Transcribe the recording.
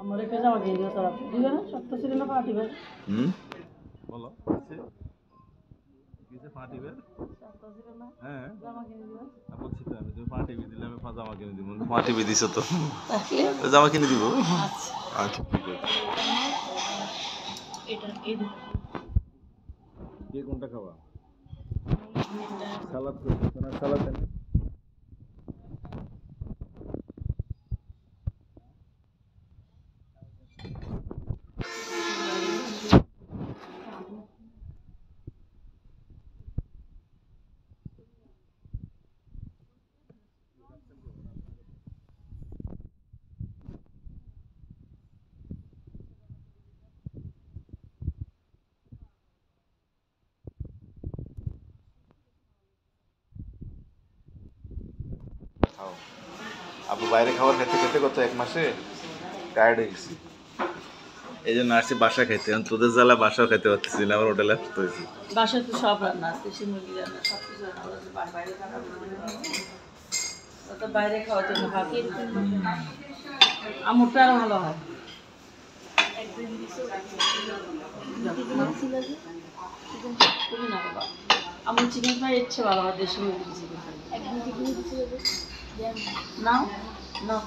আমার একটা জামা কিনে দিও তোরা দিবে না সত্য ছিল না পার্টি ভাই বলো কিসে পার্টি বের সত্য ছিল না হ্যাঁ জামা কিনে দিও বলছি তো আমি তুমি পার্টি বি দিলে আমি জামা কিনে দিব পার্টি বি দিছো তো তাহলে জামা কিনে দিব আচ্ছা আচ্ছা ঠিক আছে এটা এই কে কোনটা খাওয়া সালাদ করছো না সালাদ দেন খাও আপু বাইরে খাবার খেতে খেতে কত এক মাসে টায়ার্ড হয়ে গেছি এই জন্য আসছি বাসা খাইতে এখন তোদের জ্বালা বাসাও খাইতে পারতেছি না আমার হোটেলে আসতে হয়েছে বাসায় তো সব রান্না দেশি মুরগি রান্না সব কিছু রান্না বাইরে খাওয়া তো বাইরে খাওয়ার জন্য ভাবি আমুরটা আরো ভালো হয় তুমি না বাবা আমার চিকেন ফ্রাই ইচ্ছে ভালো হয় দেশি মুরগি চিকেন ফ্রাই নাও নাও